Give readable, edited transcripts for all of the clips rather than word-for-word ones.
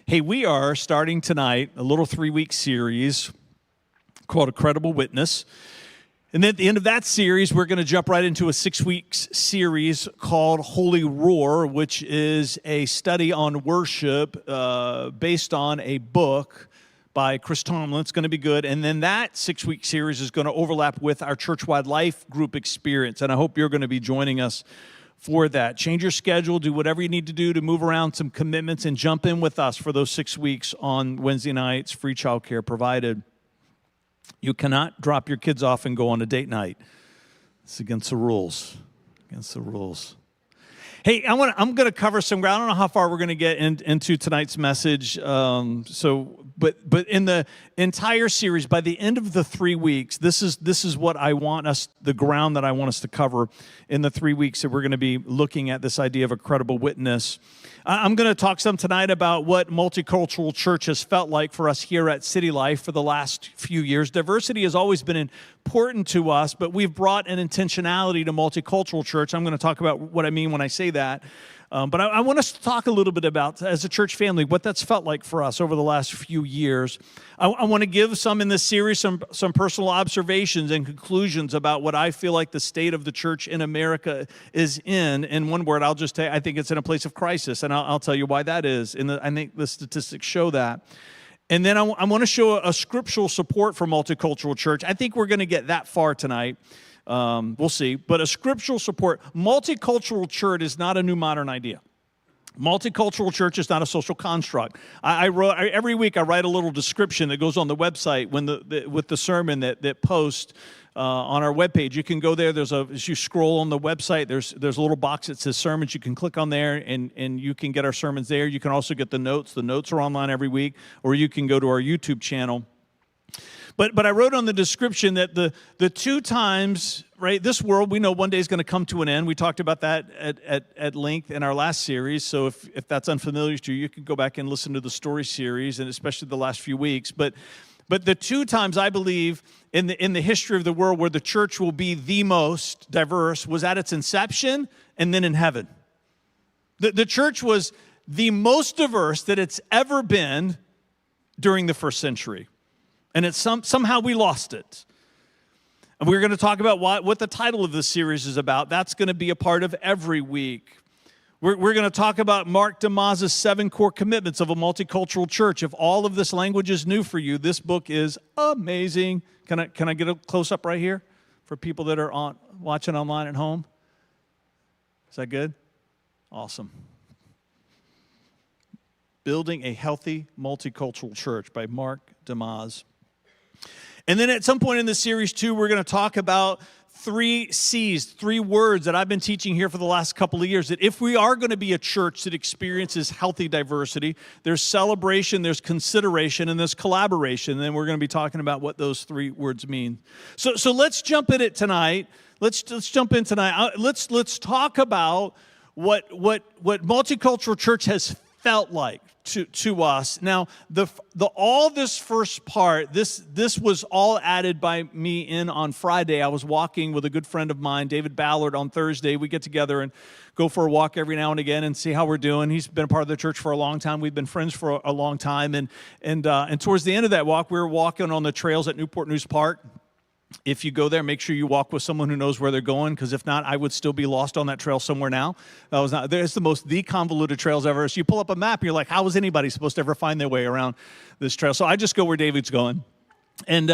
Hey, we are starting tonight a little 3-week series called A Credible Witness. And then at the end of that series, we're going to jump right into a 6-week series called Holy Roar, which is a study on worship based on a book by Chris Tomlin. It's going to be good. And then that 6-week series is going to overlap with our church-wide life group experience. And I hope you're going to be joining us for that. Change your schedule, do whatever you need to do to move around some commitments, and jump in with us for those 6 weeks on Wednesday nights, free childcare provided. You cannot drop your kids off and go on a date night. It's against the rules. Against the rules. Hey, I'm going to cover some ground. I don't know how far we're going to get into tonight's message. But in the entire series, by the end of the 3 weeks, this is what I want us, the ground that I want us to cover in the 3 weeks that we're going to be looking at this idea of a credible witness. I'm going to talk some tonight about what multicultural church has felt like for us here at City Life for the last few years. Diversity has always been important to us, but we've brought an intentionality to multicultural church. I'm going to talk about what I mean when I say that. But I want us to talk a little bit about, as a church family, what that's felt like for us over the last few years. I want to give some in this series, some personal observations and conclusions about what I feel like the state of the church in America is in. In one word, I'll just say I think it's in a place of crisis, and I'll tell you why that is. And I think the statistics show that. And then I want to show a scriptural support for multicultural church. I think we're going to get that far tonight. We'll see. But a scriptural support. Multicultural church is not a new modern idea. Multicultural church is not a social construct. Every week I write a little description that goes on the website with the sermon that posts on our webpage. You can go there. As you scroll on the website, there's a little box that says sermons. You can click on there and you can get our sermons there. You can also get the notes. The notes are online every week, or you can go to our YouTube channel. But I wrote on the description that the 2 times, right, this world, we know one day is going to come to an end. We talked about that at length in our last series. So if that's unfamiliar to you, you can go back and listen to the story series, and especially the last few weeks. But the 2 times I believe in the history of the world where the church will be the most diverse was at its inception and then in heaven. The church was the most diverse that it's ever been during the first century. And somehow we lost it. And we're going to talk about what the title of this series is about. That's going to be a part of every week. We're going to talk about Mark DeyMaz's 7 core commitments of a multicultural church. If all of this language is new for you, this book is amazing. Can I get a close-up right here for people that are watching online at home? Is that good? Awesome. Building a Healthy Multicultural Church by Mark DeyMaz. And then at some point in the series, too, we're going to talk about 3 C's, 3 words that I've been teaching here for the last couple of years, that if we are going to be a church that experiences healthy diversity, there's celebration, there's consideration, and there's collaboration. And then we're going to be talking about what those 3 words mean. So let's jump in it tonight. Let's jump in tonight. Let's talk about what multicultural church has felt like to us. Now, all this first part, this was all added by me in on Friday. I was walking with a good friend of mine, David Ballard, on Thursday. We get together and go for a walk every now and again and see how we're doing. He's been a part of the church for a long time. We've been friends for a long time. And towards the end of that walk, we were walking on the trails at Newport News Park. If you go there, make sure you walk with someone who knows where they're going, because if not, I would still be lost on that trail somewhere now. It's the convoluted trails ever. So you pull up a map, and you're like, how is anybody supposed to ever find their way around this trail? So I just go where David's going. And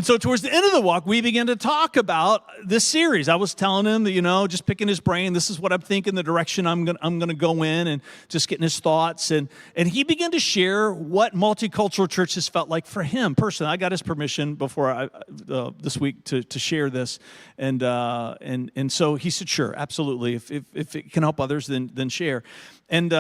so towards the end of the walk, we began to talk about this series. I was telling him that, just picking his brain. This is what I'm thinking, the direction I'm gonna go in, and just getting his thoughts. And he began to share what multicultural church has felt like for him personally. I got his permission before this week to share this, and so he said, sure, absolutely. If it can help others, then share. And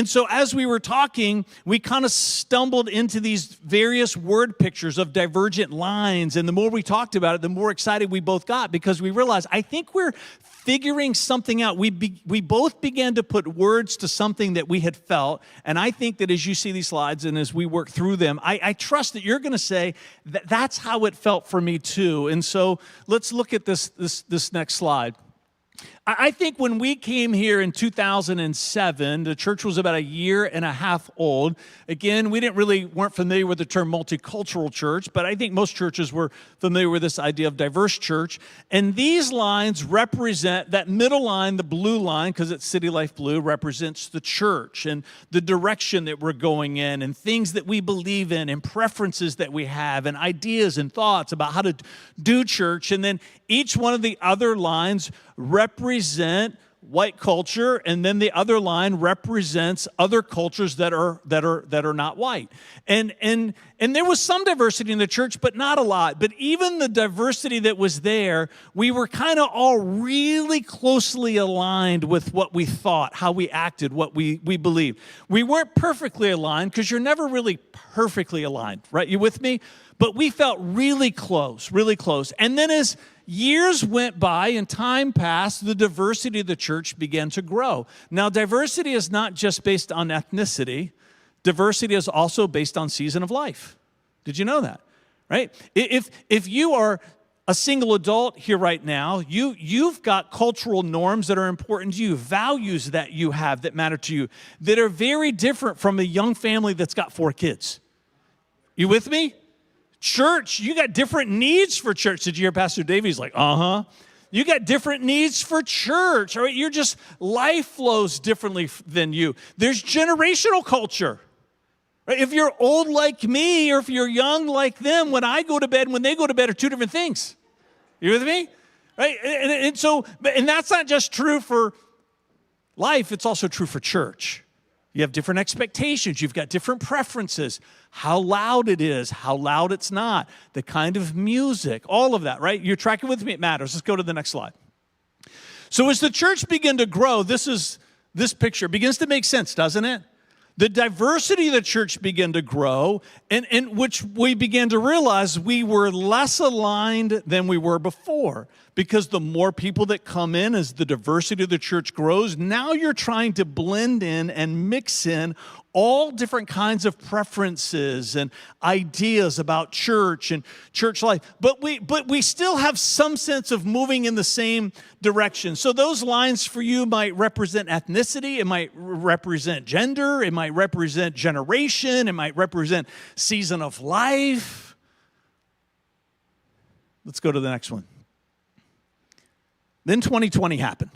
so as we were talking, we kind of stumbled into these various word pictures of divergent lines. And the more we talked about it, the more excited we both got, because we realized, I think we're figuring something out. We both began to put words to something that we had felt. And I think that as you see these slides and as we work through them, I trust that you're going to say that that's how it felt for me too. And so let's look at this next slide. I think when we came here in 2007, the church was about a year and a half old. Again, we weren't familiar with the term multicultural church, but I think most churches were familiar with this idea of diverse church. And these lines represent, that middle line, the blue line, because it's City Life Blue, represents the church and the direction that we're going in and things that we believe in and preferences that we have and ideas and thoughts about how to do church. And then each one of the other lines represent white culture, and then the other line represents other cultures that are not white. And there was some diversity in the church, but not a lot. But even the diversity that was there, we were kind of all really closely aligned with what we thought, how we acted, what we believed. We weren't perfectly aligned, because you're never really perfectly aligned, right? You with me? But we felt really close, really close. And then as years went by and time passed, the diversity of the church began to grow. Now, diversity is not just based on ethnicity. Diversity is also based on season of life. Did you know that? Right? If you are a single adult here right now, you've got cultural norms that are important to you, values that you have that matter to you, that are very different from a young family that's got 4 kids. You with me? Church, you got different needs for church. Did you hear Pastor Davey's like, You got different needs for church. All right, life flows differently than you. There's generational culture. Right? If you're old like me or if you're young like them, when I go to bed and when they go to bed are 2 different things. You with me? Right? And that's not just true for life, it's also true for church. You have different expectations. You've got different preferences. How loud it is, how loud it's not, the kind of music, all of that, right? You're tracking with me? It matters. Let's go to the next slide. So as the church began to grow, this picture begins to make sense, doesn't it? The diversity of the church began to grow, and which we began to realize we were less aligned than we were before. Because the more people that come in as the diversity of the church grows, now you're trying to blend in and mix in all different kinds of preferences and ideas about church and church life. But we still have some sense of moving in the same direction. So those lines for you might represent ethnicity, it might represent gender, it might represent generation, it might represent season of life. Let's go to the next one. Then 2020 happened.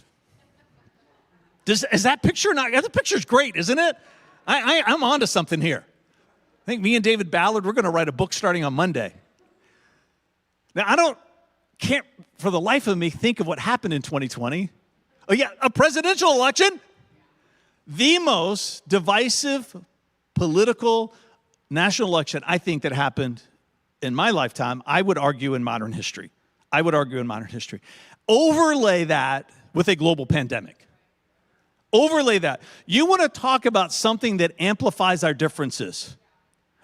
Is that picture not? The picture's great, isn't it? I'm onto something here. I think me and David Ballard, we're going to write a book starting on Monday. Now, can't for the life of me think of what happened in 2020. Oh yeah, a presidential election. The most divisive political national election I think that happened in my lifetime, I would argue in modern history. Overlay that with a global pandemic. Overlay that. You want to talk about something that amplifies our differences.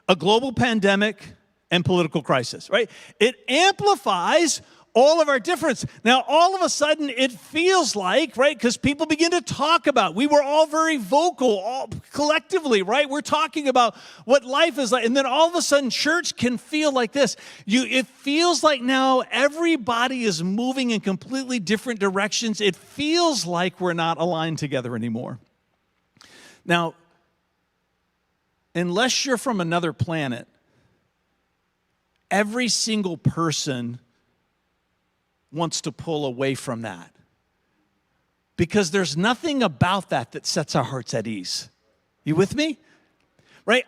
A global pandemic and political crisis, right? It amplifies all of our difference. Now, all of a sudden, it feels like, right, because people begin to talk about, we were all very vocal, all collectively, right? We're talking about what life is like. And then all of a sudden, church can feel like this. It feels like now everybody is moving in completely different directions. It feels like we're not aligned together anymore. Now, unless you're from another planet, every single person wants to pull away from that. Because there's nothing about that sets our hearts at ease. You with me? Right?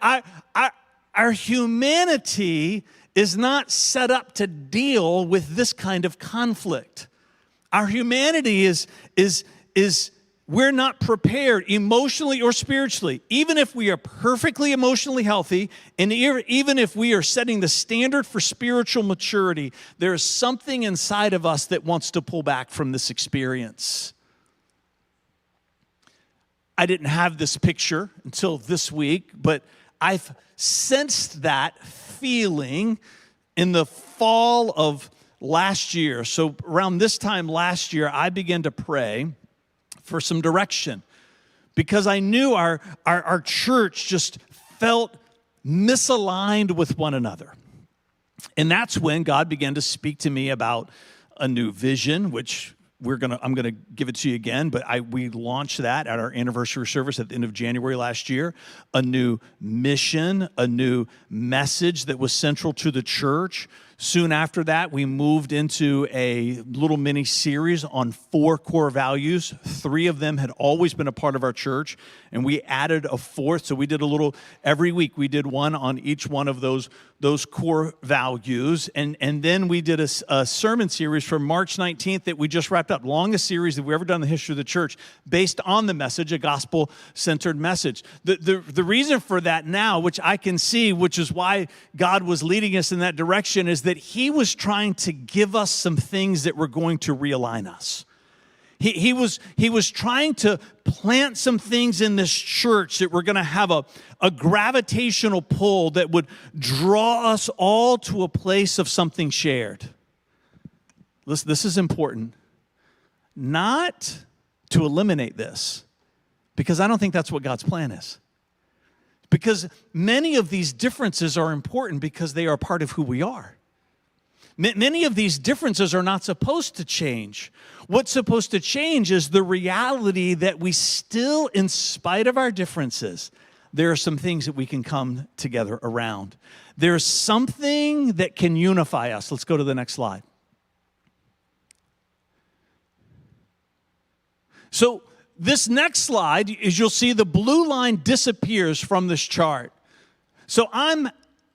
Our humanity is not set up to deal with this kind of conflict. Our humanity is we're not prepared emotionally or spiritually. Even if we are perfectly emotionally healthy, and even if we are setting the standard for spiritual maturity, there is something inside of us that wants to pull back from this experience. I didn't have this picture until this week, but I've sensed that feeling in the fall of last year. So around this time last year, I began to pray for some direction, because I knew our church just felt misaligned with one another. And that's when God began to speak to me about a new vision, which I'm gonna give it to you again, but we launched that at our anniversary service at the end of January last year. A new mission, a new message that was central to the church. Soon after that, we moved into a little mini series on 4 core values. 3 of them had always been a part of our church, and we added a 4th. So we did every week we did one on each one of those core values. And then we did a sermon series from March 19th that we just wrapped up. Longest series that we've ever done in the history of the church, based on the message, a gospel-centered message. The reason for that now, which I can see, which is why God was leading us in that direction, is that he was trying to give us some things that were going to realign us. He was trying to plant some things in this church that were going to have a gravitational pull that would draw us all to a place of something shared. Listen, this is important. Not to eliminate this, because I don't think that's what God's plan is. Because many of these differences are important because they are part of who we are. Many of these differences are not supposed to change. What's supposed to change is the reality that we still, in spite of our differences, there are some things that we can come together around. There's something that can unify us. Let's go to the next slide. So this next slide, is you'll see the blue line disappears from this chart. So I'm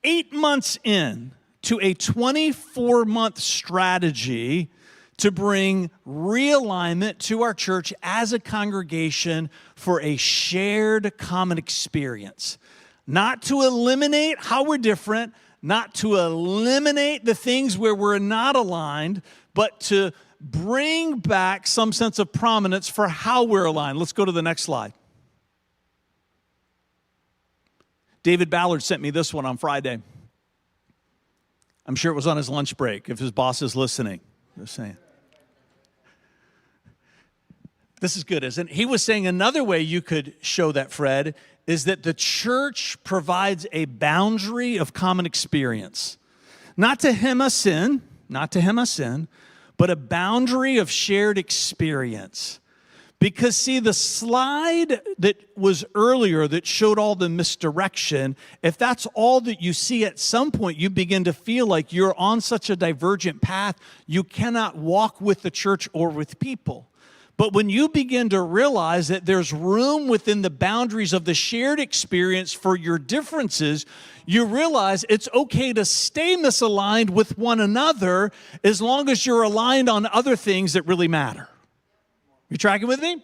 8 months in to a 24-month strategy to bring realignment to our church as a congregation for a shared common experience. Not to eliminate how we're different, not to eliminate the things where we're not aligned, but to bring back some sense of prominence for how we're aligned. Let's go to the next slide. David Ballard sent me this one on Friday. I'm sure it was on his lunch break, if his boss is listening. Just saying. This is good, isn't it? He was saying another way you could show that, Fred, is that the church provides a boundary of common experience. Not to hem us in, but a boundary of shared experience. Because see, the slide that was earlier that showed all the misdirection, if that's all that you see, at some point you begin to feel like you're on such a divergent path, you cannot walk with the church or with people. But when you begin to realize that there's room within the boundaries of the shared experience for your differences, you realize it's okay to stay misaligned with one another as long as you're aligned on other things that really matter. You tracking with me?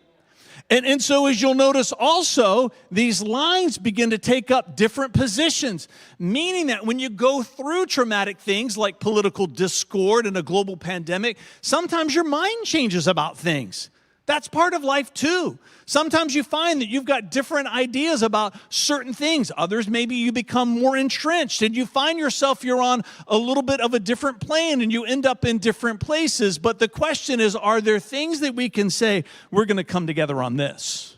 And so as you'll notice also, these lines begin to take up different positions, meaning that when you go through traumatic things like political discord and a global pandemic, sometimes your mind changes about things. That's part of life too. Sometimes you find that you've got different ideas about certain things. Others, maybe you become more entrenched and you find yourself you're on a little bit of a different plane and you end up in different places. But the question is, are there things that we can say, we're going to come together on this?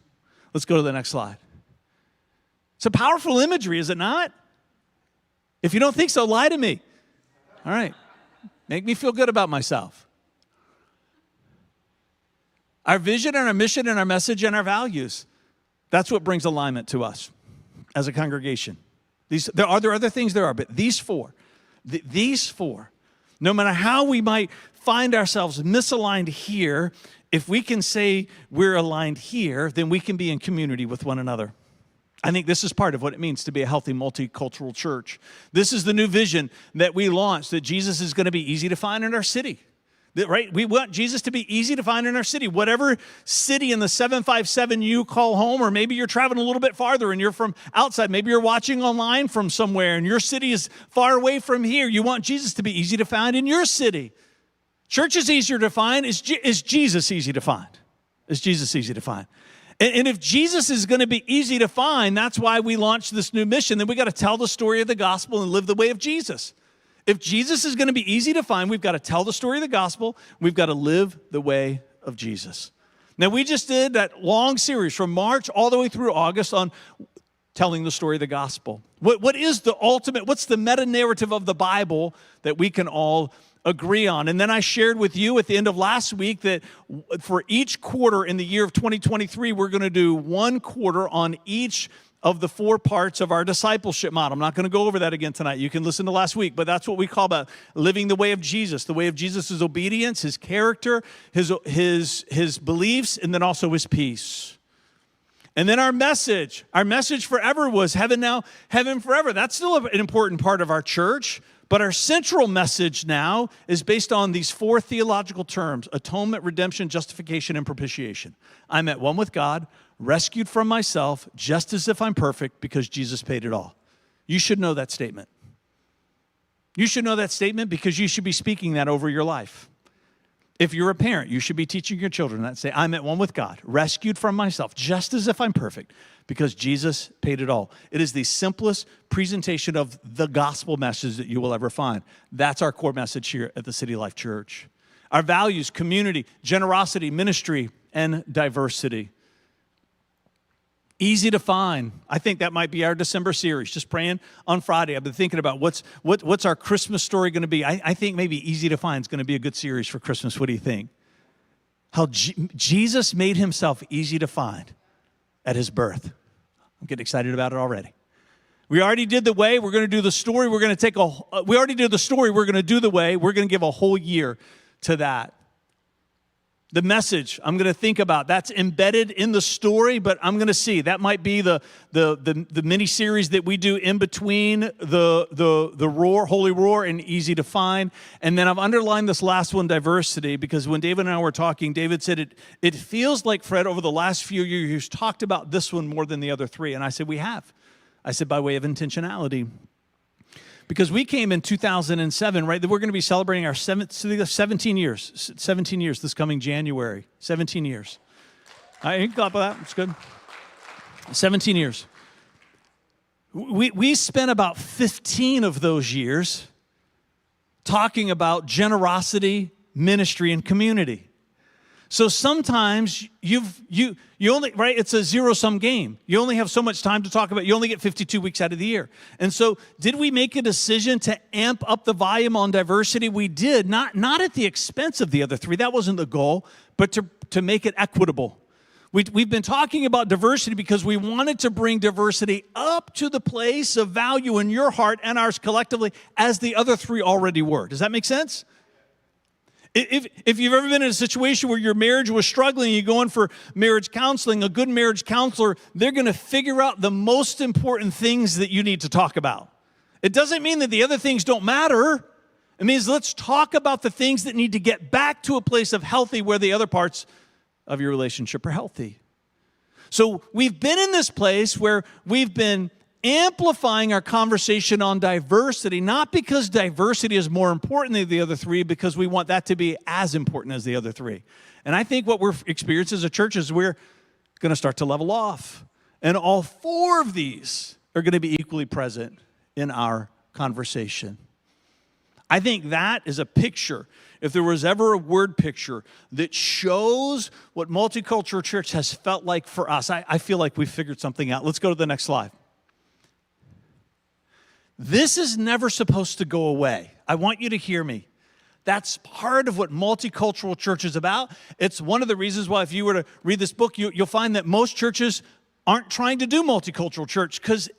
Let's go to the next slide. It's a powerful imagery, is it not? If you don't think so, lie to me. All right. Make me feel good about myself. Our vision and our mission and our message and our values. That's what brings alignment to us as a congregation. There are other things, but these four, no matter how we might find ourselves misaligned here, if we can say we're aligned here, then we can be in community with one another. I think this is part of what it means to be a healthy multicultural church. This is the new vision that we launched, that Jesus is going to be easy to find in our city. Right? We want Jesus to be easy to find in our city. Whatever city in the 757 you call home, or maybe you're traveling a little bit farther and you're from outside. Maybe you're watching online from somewhere and your city is far away from here. You want Jesus to be easy to find in your city. Church is easier to find. Is Jesus easy to find? Is Jesus easy to find? And if Jesus is going to be easy to find, that's why we launched this new mission. Then we got to tell the story of the gospel and live the way of Jesus. If Jesus is going to be easy to find, we've got to tell the story of the gospel. We've got to live the way of Jesus. Now, we just did that long series from March all the way through August on telling the story of the gospel. What is the ultimate, what's the meta-narrative of the Bible that we can all agree on? And then I shared with you at the end of last week that for each quarter in the year of 2023, we're going to do one quarter on each of the 4 parts of our discipleship model. I'm not going to go over that again tonight. You can listen to last week, but that's what we call about living the way of Jesus. The way of Jesus is obedience, his character, his beliefs, and then also his peace. And then our message forever was heaven now, heaven forever. That's still an important part of our church, but our central message now is based on these 4 theological terms: atonement, redemption, justification, and propitiation. I'm at one with God, rescued from myself, just as if I'm perfect, because Jesus paid it all. You should know that statement. You should know that statement because you should be speaking that over your life. If you're a parent, you should be teaching your children that. Say, I'm at one with God, rescued from myself, just as if I'm perfect, because Jesus paid it all. It is the simplest presentation of the gospel message that you will ever find. That's our core message here at the City Life Church. Our values: community, generosity, ministry, and diversity. Easy to find. I think that might be our December series, just praying on Friday. I've been thinking about what's our Christmas story going to be. I think maybe easy to find is going to be a good series for Christmas. What do you think? How Jesus made himself easy to find at his birth. I'm getting excited about it already. We already did the way. We're going to do the story. We're going to we already did the story. We're going to do the way. We're going to give a whole year to that. The message I'm going to think about, that's embedded in the story, but I'm going to see. That might be the mini-series that we do in between the roar, holy roar, and easy to find. And then I've underlined this last one, diversity, because when David and I were talking, David said, it feels like, Fred, over the last few years, you've talked about this one more than the other 3. And I said, we have. I said, by way of intentionality. Because we came in 2007, right? We're going to be celebrating our 17 years this coming January. 17 years. You can clap for that. It's good. 17 years. We spent about 15 of those years talking about generosity, ministry, and community. So sometimes you only, right, it's a zero-sum game. You only have so much time to talk about. You only get 52 weeks out of the year. And so did we make a decision to amp up the volume on diversity? We did, not at the expense of the other 3. That wasn't the goal, but to make it equitable. We've been talking about diversity because we wanted to bring diversity up to the place of value in your heart and ours collectively as the other 3 already were. Does that make sense? If you've ever been in a situation where your marriage was struggling, you go in for marriage counseling, a good marriage counselor, they're going to figure out the most important things that you need to talk about. It doesn't mean that the other things don't matter. It means let's talk about the things that need to get back to a place of healthy where the other parts of your relationship are healthy. So we've been in this place where we've been amplifying our conversation on diversity, not because diversity is more important than the other 3, because we want that to be as important as the other 3. And I think what we're experiencing as a church is we're going to start to level off. And all 4 of these are going to be equally present in our conversation. I think that is a picture, if there was ever a word picture that shows what multicultural church has felt like for us. I feel like we've figured something out. Let's go to the next slide. This is never supposed to go away. I want you to hear me. That's part of what multicultural church is about. It's one of the reasons why if you were to read this book, you'll find that most churches aren't trying to do multicultural church because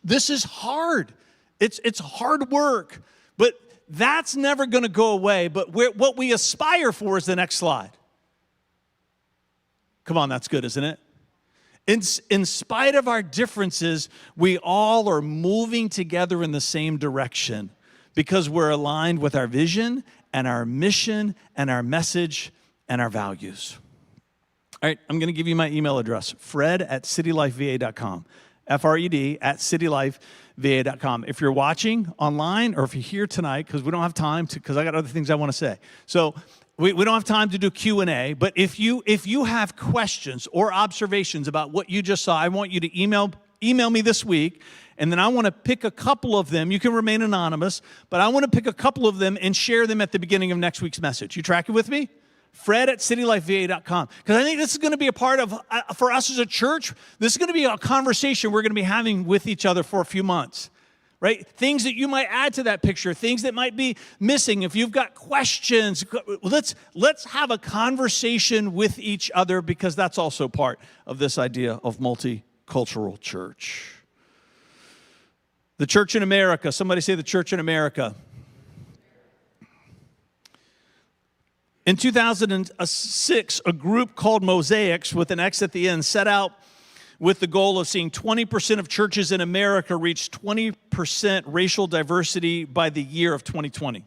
this is hard. It's hard work. But that's never going to go away. But what we aspire for is the next slide. Come on, that's good, isn't it? In spite of our differences, we all are moving together in the same direction because we're aligned with our vision and our mission and our message and our values. All right, I'm going to give you my email address, fred@citylifeva.com, fred@citylifeva.com. If you're watching online or if you're here tonight, because we don't have time to, because I got other things I want to say. So we don't have time to do Q&A, but if you have questions or observations about what you just saw, I want you to email me this week, and then I want to pick a couple of them. You can remain anonymous, but I want to pick a couple of them and share them at the beginning of next week's message. You tracking with me? Fred@citylifeva.com. Because I think this is going to be a part of, for us as a church, this is going to be a conversation we're going to be having with each other for a few months. Right? Things that you might add to that picture, things that might be missing. If you've got questions, let's have a conversation with each other, because that's also part of this idea of multicultural church. The church in America. Somebody say the church in America. In 2006, a group called Mosaics, with an X at the end, set out with the goal of seeing 20% of churches in America reach 20% racial diversity by the year of 2020.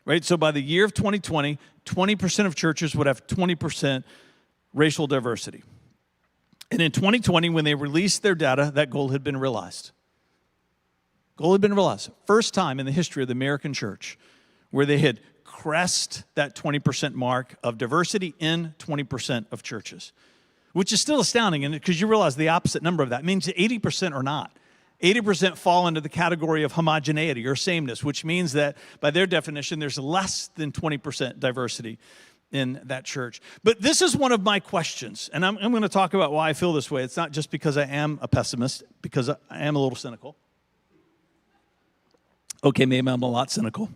Right? So by the year of 2020, 20% of churches would have 20% racial diversity. And in 2020, when they released their data, that goal had been realized. Goal had been realized. First time in the history of the American church where they had crest that 20% mark of diversity in 20% of churches. Which is still astounding, and because you realize the opposite number of that means 80% or not. 80% fall into the category of homogeneity or sameness, which means that by their definition, there's less than 20% diversity in that church. But this is one of my questions, and I'm going to talk about why I feel this way. It's not just because I am a pessimist, because I am a little cynical. Okay, maybe I'm a lot cynical.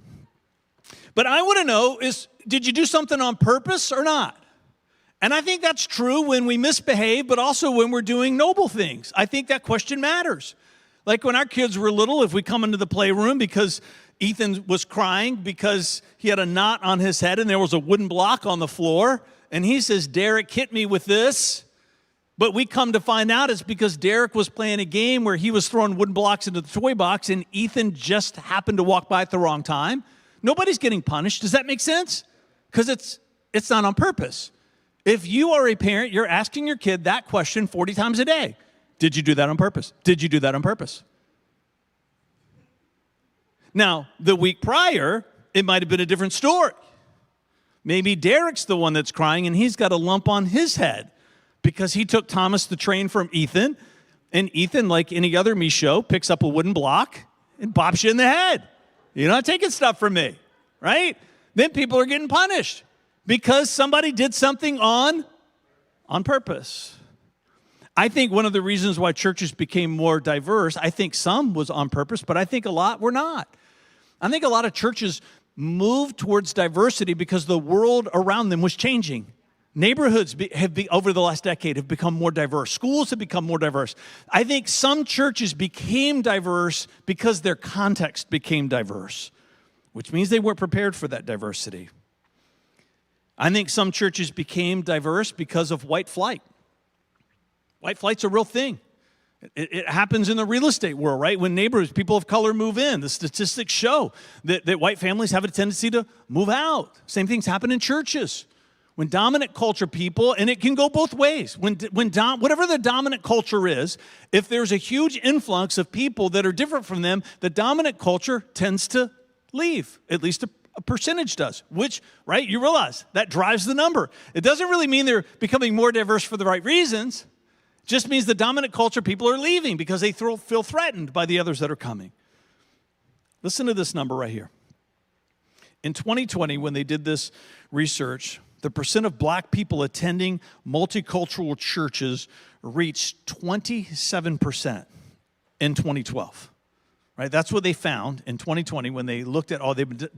But I want to know is, did you do something on purpose or not? And I think that's true when we misbehave, but also when we're doing noble things. I think that question matters. Like when our kids were little, if we come into the playroom because Ethan was crying because he had a knot on his head and there was a wooden block on the floor, and he says, Derek hit me with this. But we come to find out it's because Derek was playing a game where he was throwing wooden blocks into the toy box and Ethan just happened to walk by at the wrong time. Nobody's getting punished. Does that make sense? Because it's not on purpose. If you are a parent, you're asking your kid that question 40 times a day. Did you do that on purpose? Did you do that on purpose? Now, the week prior, it might have been a different story. Maybe Derek's the one that's crying and he's got a lump on his head because he took Thomas the train from Ethan, and Ethan, like any other me show, picks up a wooden block and bops you in the head. You're not taking stuff from me, right? Then people are getting punished. Because somebody did something on purpose. I think one of the reasons why churches became more diverse, I think some was on purpose, but I think a lot were not. I think a lot of churches moved towards diversity because the world around them was changing. Neighborhoods over the last decade have become more diverse. Schools have become more diverse. I think some churches became diverse because their context became diverse, which means they weren't prepared for that diversity. I think some churches became diverse because of white flight. White flight's a real thing. It happens in the real estate world, right? When neighbors, people of color move in, the statistics show that white families have a tendency to move out. Same things happen in churches. When dominant culture people, and it can go both ways, whatever the dominant culture is, if there's a huge influx of people that are different from them, the dominant culture tends to leave, at least a percentage does, which, right, you realize that drives the number. It doesn't really mean they're becoming more diverse for the right reasons. It just means the dominant culture people are leaving because they feel threatened by the others that are coming. Listen to this number right here. In 2020, when they did this research, the percent of black people attending multicultural churches reached 27% in 2012. Right, that's what they found in 2020 when they looked at they've been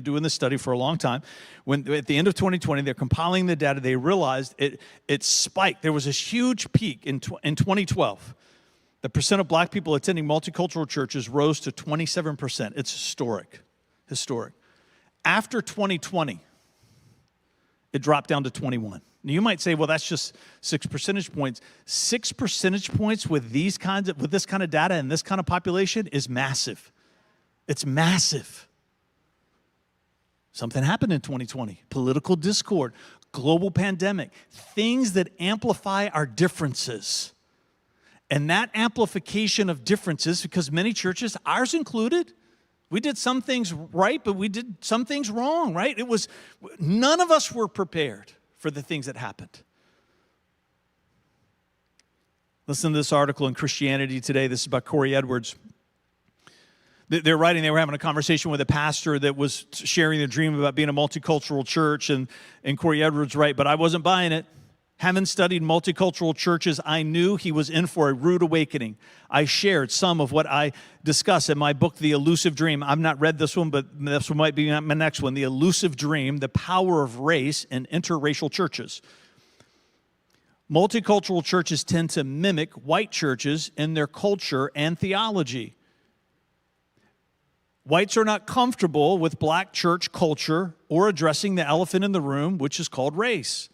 doing the study for a long time. When at the end of 2020, they're compiling the data, they realized it spiked. There was this huge peak in 2012. The percent of black people attending multicultural churches rose to 27%. It's historic. After 2020, it dropped down to 21. Now you might say, well, that's just 6 percentage points. 6 percentage points with this kind of data and this kind of population is massive. It's massive. Something happened in 2020. Political discord, global pandemic, things that amplify our differences. And that amplification of differences, because many churches, ours included, we did some things right, but we did some things wrong, right? None of us were prepared for the things that happened. Listen to this article in Christianity Today. This is by Corey Edwards. They were having a conversation with a pastor that was sharing the dream about being a multicultural church, and Corey Edwards, right, but I wasn't buying it. Having studied multicultural churches, I knew he was in for a rude awakening. I shared some of what I discuss in my book, The Elusive Dream. I've not read this one, but this one might be my next one. The Elusive Dream, The Power of Race in Interracial Churches. Multicultural churches tend to mimic white churches in their culture and theology. Whites are not comfortable with black church culture or addressing the elephant in the room, which is called race.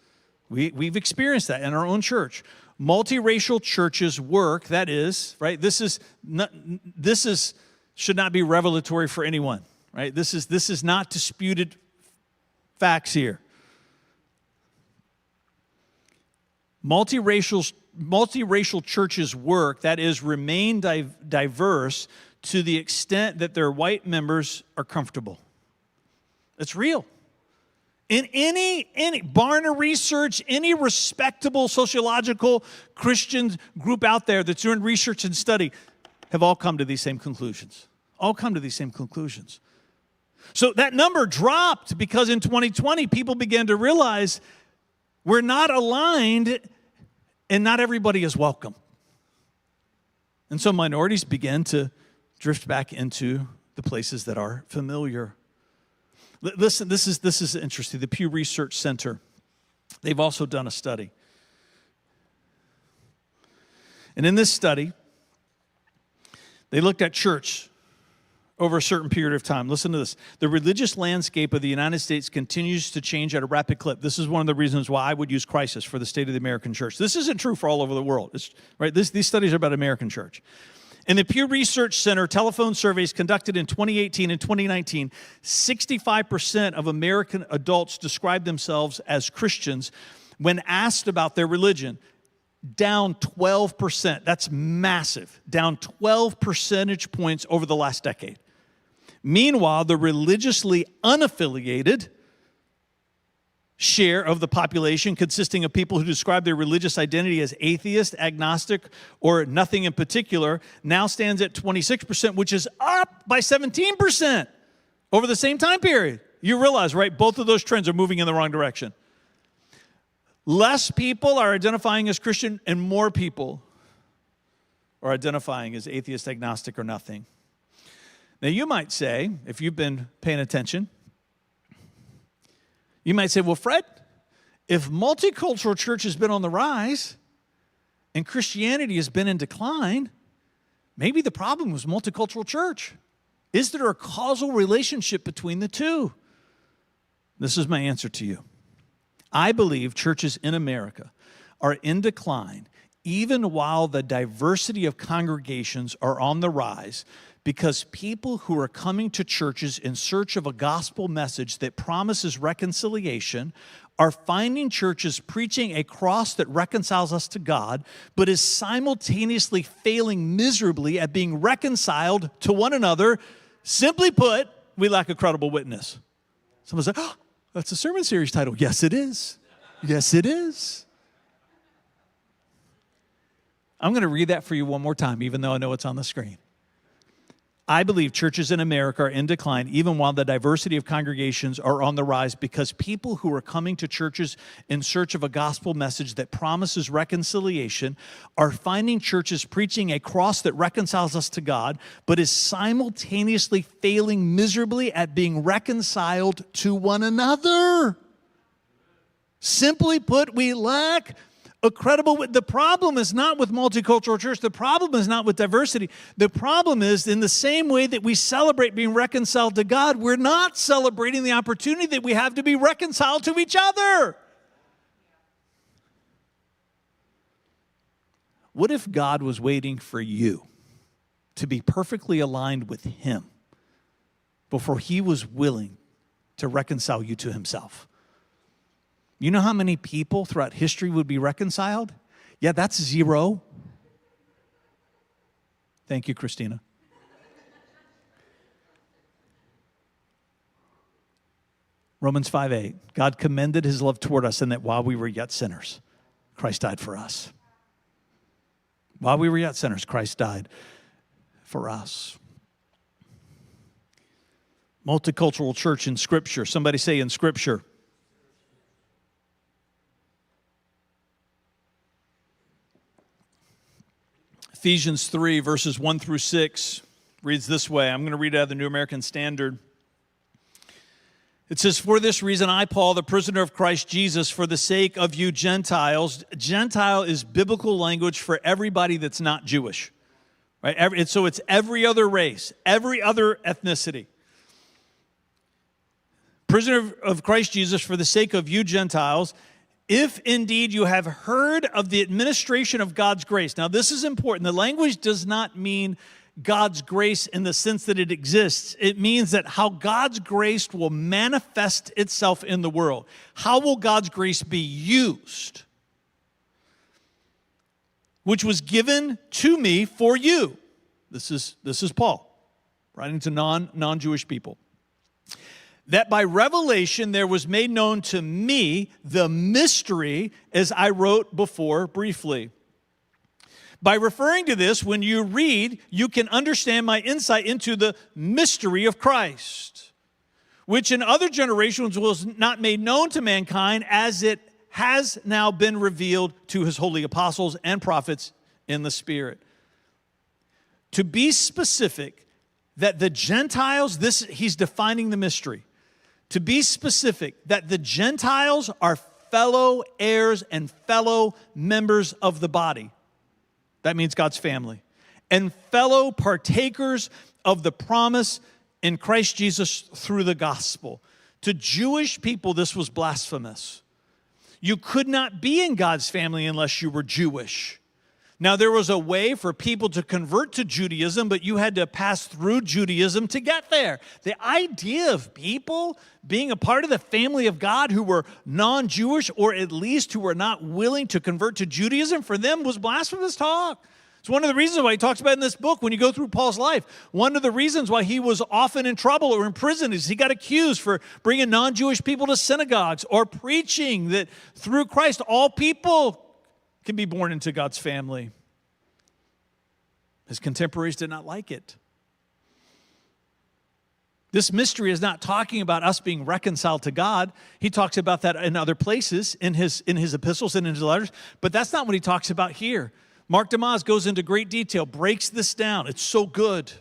We've experienced that in our own church. Multiracial churches work, that is, right? This should not be revelatory for anyone, right? This is not disputed facts here. Multiracial churches work, that is, remain diverse to the extent that their white members are comfortable. It's real. In any Barna research, any respectable sociological Christian group out there that's doing research and study have all come to these same conclusions. All come to these same conclusions. So that number dropped because in 2020, people began to realize we're not aligned and not everybody is welcome. And so minorities began to drift back into the places that are familiar. Listen, this is interesting. The Pew Research Center, they've also done a study. And in this study, they looked at church over a certain period of time. Listen to this. The religious landscape of the United States continues to change at a rapid clip. This is one of the reasons why I would use crisis for the state of the American church. This isn't true for all over the world. These studies are about American church. In the Pew Research Center telephone surveys conducted in 2018 and 2019, 65% of American adults described themselves as Christians when asked about their religion. Down 12%. That's massive. Down 12 percentage points over the last decade. Meanwhile, the religiously unaffiliated share of the population, consisting of people who describe their religious identity as atheist, agnostic, or nothing in particular, now stands at 26%, which is up by 17% over the same time period. You realize, right, both of those trends are moving in the wrong direction. Less people are identifying as Christian, and more people are identifying as atheist, agnostic, or nothing. Now, you might say, if you've been paying attention, you might say, well, Fred, if multicultural church has been on the rise and Christianity has been in decline, maybe the problem was multicultural church. Is there a causal relationship between the two? This is my answer to you. I believe churches in America are in decline even while the diversity of congregations are on the rise, because people who are coming to churches in search of a gospel message that promises reconciliation are finding churches preaching a cross that reconciles us to God, but is simultaneously failing miserably at being reconciled to one another. Simply put, we lack a credible witness. Someone said, oh, that's a sermon series title. Yes, it is. Yes, it is. I'm going to read that for you one more time, even though I know it's on the screen. I believe churches in America are in decline even while the diversity of congregations are on the rise, because people who are coming to churches in search of a gospel message that promises reconciliation are finding churches preaching a cross that reconciles us to God, but is simultaneously failing miserably at being reconciled to one another. Simply put, we lack a credible. The problem is not with multicultural church. The problem is not with diversity. The problem is, in the same way that we celebrate being reconciled to God, we're not celebrating the opportunity that we have to be reconciled to each other. What if God was waiting for you to be perfectly aligned with Him before He was willing to reconcile you to Himself? You know how many people throughout history would be reconciled? Yeah, that's 0. Thank you, Christina. Romans 5:8. God commended His love toward us in that while we were yet sinners, Christ died for us. While we were yet sinners, Christ died for us. Multicultural church in Scripture. Somebody say in Scripture. Ephesians 3, verses 1 through 6 reads this way. I'm going to read it out of the New American Standard. It says, "For this reason, I, Paul, the prisoner of Christ Jesus, for the sake of you Gentiles." Gentile is biblical language for everybody that's not Jewish. Right? So it's every other race, every other ethnicity. "Prisoner of Christ Jesus, for the sake of you Gentiles, if indeed you have heard of the administration of God's grace." Now, this is important. The language does not mean God's grace in the sense that it exists. It means that how God's grace will manifest itself in the world. How will God's grace be used? "Which was given to me for you." This is Paul writing to non-Jewish people. "That by revelation there was made known to me the mystery, as I wrote before briefly." By referring to this, when you read, you can understand my insight into the mystery of Christ, which in other generations was not made known to mankind, as it has now been revealed to his holy apostles and prophets in the Spirit. To be specific, that the Gentiles, he's defining the mystery. To be specific, that the Gentiles are fellow heirs and fellow members of the body. That means God's family. And fellow partakers of the promise in Christ Jesus through the gospel. To Jewish people, this was blasphemous. You could not be in God's family unless you were Jewish. Now, there was a way for people to convert to Judaism, but you had to pass through Judaism to get there. The idea of people being a part of the family of God who were non-Jewish, or at least who were not willing to convert to Judaism, for them was blasphemous talk. It's one of the reasons why he talks about in this book, when you go through Paul's life, one of the reasons why he was often in trouble or in prison is he got accused for bringing non-Jewish people to synagogues or preaching that through Christ all people can be born into God's family. His contemporaries did not like it. This mystery is not talking about us being reconciled to God. He talks about that in other places, in his epistles and in his letters, but that's not what he talks about here. Mark DeyMaz goes into great detail, breaks this down. It's so good.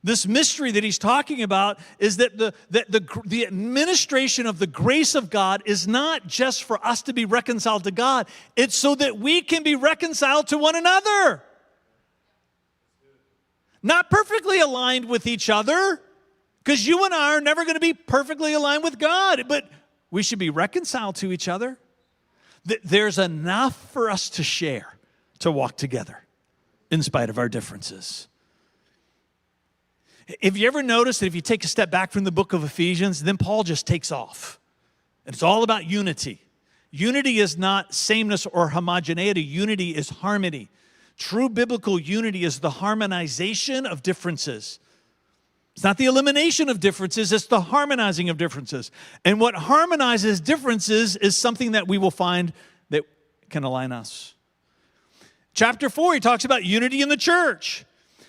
This mystery that he's talking about is that the administration of the grace of God is not just for us to be reconciled to God. It's so that we can be reconciled to one another. Not perfectly aligned with each other, because you and I are never going to be perfectly aligned with God, but we should be reconciled to each other. There's enough for us to share, to walk together, in spite of our differences. Have you ever noticed that if you take a step back from the book of Ephesians, then Paul just takes off? And it's all about unity. Unity is not sameness or homogeneity. Unity is harmony. True biblical unity is the harmonization of differences. It's not the elimination of differences, it's the harmonizing of differences. And what harmonizes differences is something that we will find that can align us. Chapter 4, he talks about unity in the church.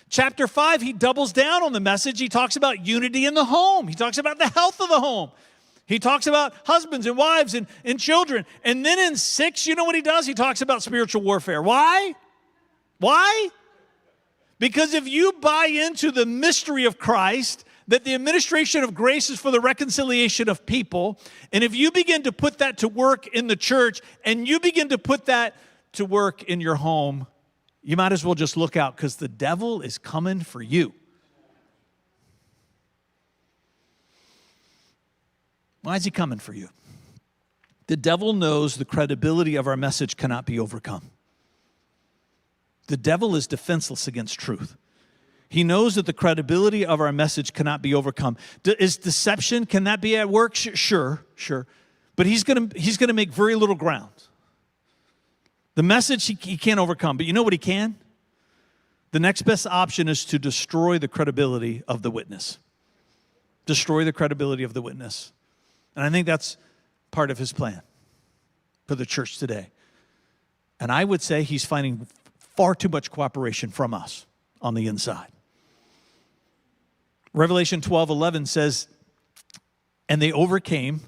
Chapter 5, he doubles down on the message. He talks about unity in the home. He talks about the health of the home. He talks about husbands and wives and children. And then in 6, you know what he does? He talks about spiritual warfare. Why? Why? Because if you buy into the mystery of Christ, that the administration of grace is for the reconciliation of people, and if you begin to put that to work in the church, and you begin to put that to work in your home, you might as well just look out, because the devil is coming for you. Why is he coming for you? The devil knows the credibility of our message cannot be overcome. The devil is defenseless against truth. He knows that the credibility of our message cannot be overcome. Is deception, can that be at work? Sure. But he's gonna make very little ground. The message he can't overcome, but you know what he can? The next best option is to destroy the credibility of the witness. Destroy the credibility of the witness. And I think that's part of his plan for the church today. And I would say he's finding far too much cooperation from us on the inside. Revelation 12:11 says, and they overcame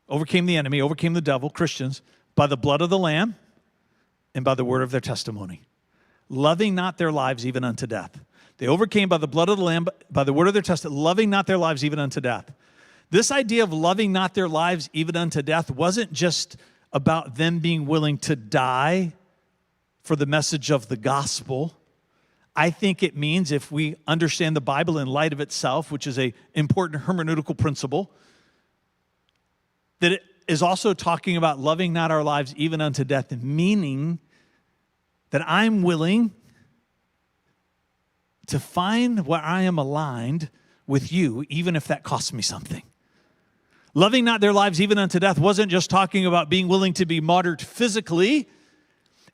the enemy, overcame the devil, Christians, by the blood of the Lamb and by the word of their testimony, loving not their lives even unto death. They overcame by the blood of the Lamb, by the word of their testimony, loving not their lives even unto death. This idea of loving not their lives even unto death wasn't just about them being willing to die for the message of the gospel. I think it means, if we understand the Bible in light of itself, which is an important hermeneutical principle, that it is also talking about loving not our lives even unto death, meaning that I'm willing to find where I am aligned with you, even if that costs me something. Loving not their lives even unto death wasn't just talking about being willing to be martyred physically.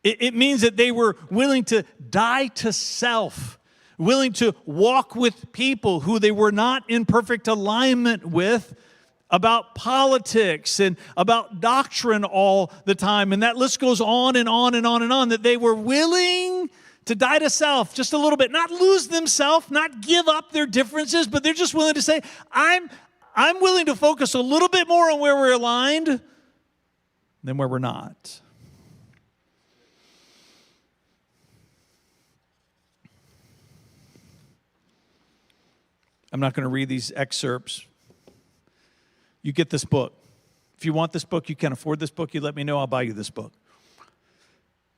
It means that they were willing to die to self, willing to walk with people who they were not in perfect alignment with about politics and about doctrine all the time. And that list goes on and on and on and on, that they were willing to die to self just a little bit, not lose themselves, not give up their differences, but they're just willing to say, I'm willing to focus a little bit more on where we're aligned than where we're not. I'm not going to read these excerpts. You get this book. If you want this book, you can't afford this book, you let me know, I'll buy you this book.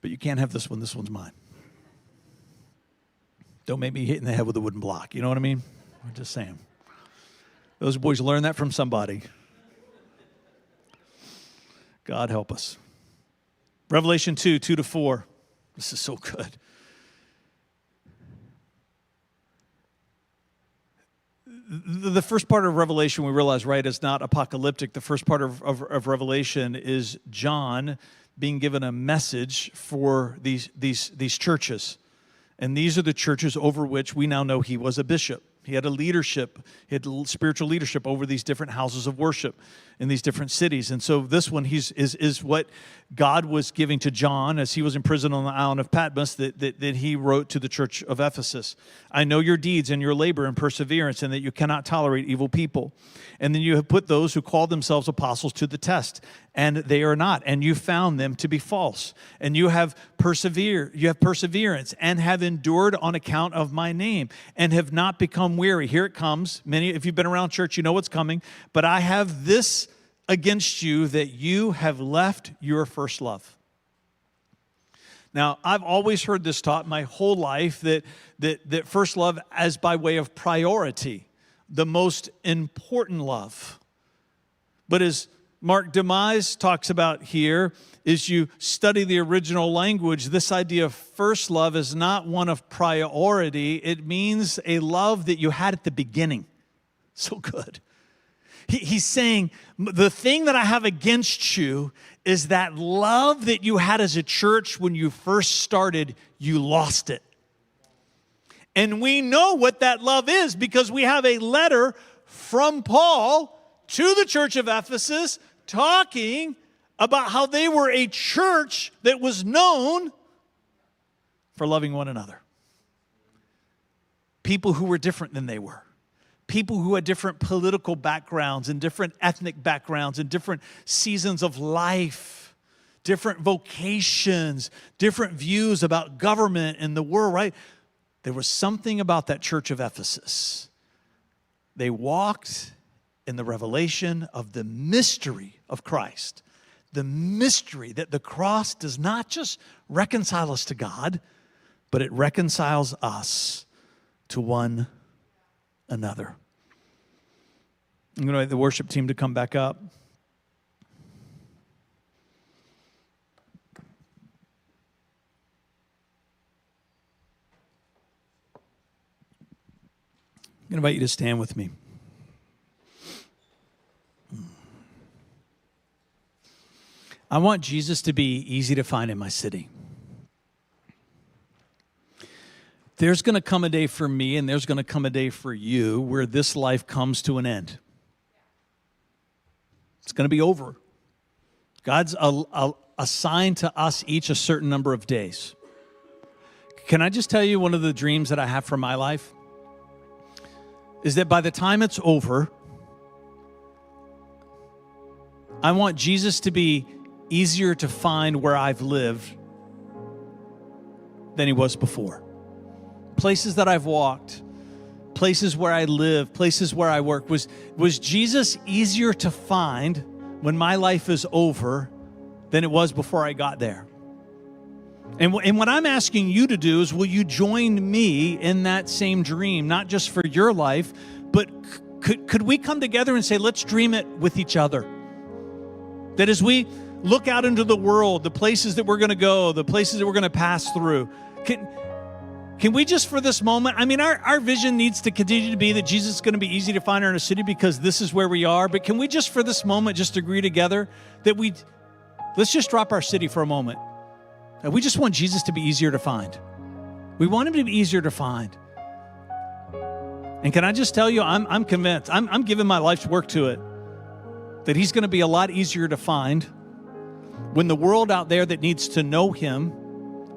But you can't have this one. This one's mine. Don't make me hit in the head with a wooden block. You know what I mean? I'm just saying. Those boys learned that from somebody. God help us. Revelation 2:2-4. This is so good. The first part of Revelation, we realize, right, is not apocalyptic. The first part of Revelation is John being given a message for these churches. And these are the churches over which we now know he was a bishop. He had a leadership, he had spiritual leadership over these different houses of worship in these different cities. And so this one is what God was giving to John as he was in prison on the island of Patmos, that he wrote to the church of Ephesus. I know your deeds and your labor and perseverance, and that you cannot tolerate evil people. And then you have put those who call themselves apostles to the test, and they are not. And you found them to be false. And you have perseverance, and have endured on account of my name, and have not become weary. Here it comes. Many, if you've been around church, you know what's coming. But I have this against you, that you have left your first love. Now, I've always heard this taught my whole life, that first love as by way of priority, the most important love. But as Mark DeyMaz talks about here, is you study the original language, this idea of first love is not one of priority. It means a love that you had at the beginning. So good. He's saying, the thing that I have against you is that love that you had as a church when you first started, you lost it. And we know what that love is because we have a letter from Paul to the church of Ephesus talking about how they were a church that was known for loving one another. People who were different than they were. People who had different political backgrounds and different ethnic backgrounds and different seasons of life, different vocations, different views about government and the world, right? There was something about that church of Ephesus. They walked in the revelation of the mystery of Christ. The mystery that the cross does not just reconcile us to God, but it reconciles us to one another. I'm going to invite the worship team to come back up. I'm going to invite you to stand with me. I want Jesus to be easy to find in my city. There's going to come a day for me, and there's going to come a day for you where this life comes to an end. It's going to be over. God's assigned to us each a certain number of days. Can I just tell you one of the dreams that I have for my life? is that by the time it's over, I want Jesus to be easier to find where I've lived than he was before. Places that I've walked, places where I live, places where I work. Was Jesus easier to find when my life is over than it was before I got there? And what I'm asking you to do is, will you join me in that same dream, not just for your life, but could we come together and say, let's dream it with each other? That as we look out into the world, the places that we're going to go, the places that we're going to pass through, can we just for this moment, I mean, our vision needs to continue to be that Jesus is going to be easy to find in our city because this is where we are. But can we just for this moment just agree together that let's just drop our city for a moment. We just want Jesus to be easier to find. We want him to be easier to find. And can I just tell you, I'm convinced, I'm giving my life's work to it, that he's going to be a lot easier to find when the world out there that needs to know him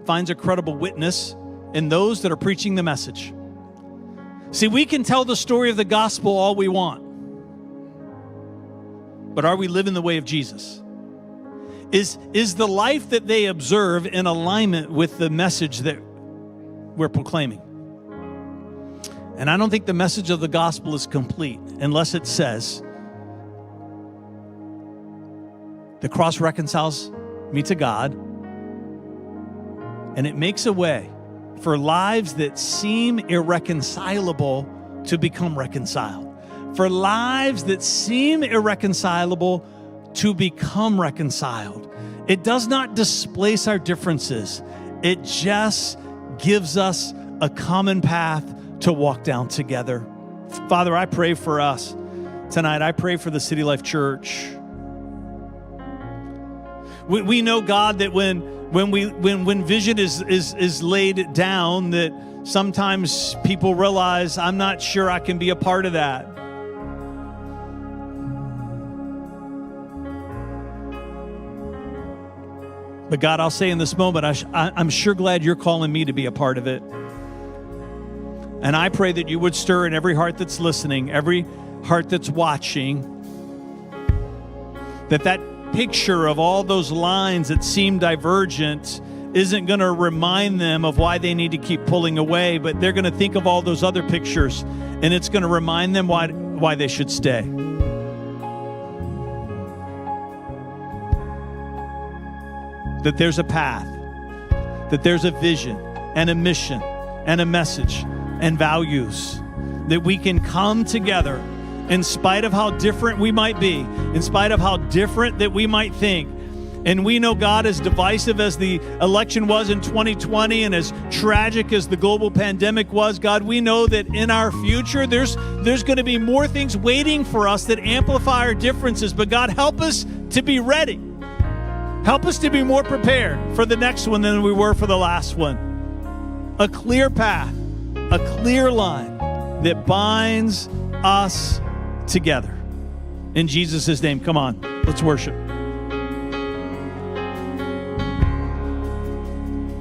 finds a credible witness in those that are preaching the message. See, we can tell the story of the gospel all we want, but are we living the way of Jesus? Is the life that they observe in alignment with the message that we're proclaiming? And I don't think the message of the gospel is complete unless it says the cross reconciles me to God, and it makes a way for lives that seem irreconcilable to become reconciled. For lives that seem irreconcilable to become reconciled. It does not displace our differences. It just gives us a common path to walk down together. Father, I pray for us tonight. I pray for the City Life Church. We know, God, that when vision is laid down, that sometimes people realize, I'm not sure I can be a part of that. But God, I'll say in this moment, I'm sure glad you're calling me to be a part of it. And I pray that you would stir in every heart that's listening, every heart that's watching, that picture of all those lines that seem divergent isn't going to remind them of why they need to keep pulling away, but they're going to think of all those other pictures, and it's going to remind them why they should stay. That there's a path, that there's a vision and a mission and a message and values, that we can come together in spite of how different we might be, in spite of how different that we might think. And we know, God, as divisive as the election was in 2020 and as tragic as the global pandemic was, God, we know that in our future, there's going to be more things waiting for us that amplify our differences. But God, help us to be ready. Help us to be more prepared for the next one than we were for the last one. A clear path, a clear line that binds us together. In Jesus' name, come on, let's worship.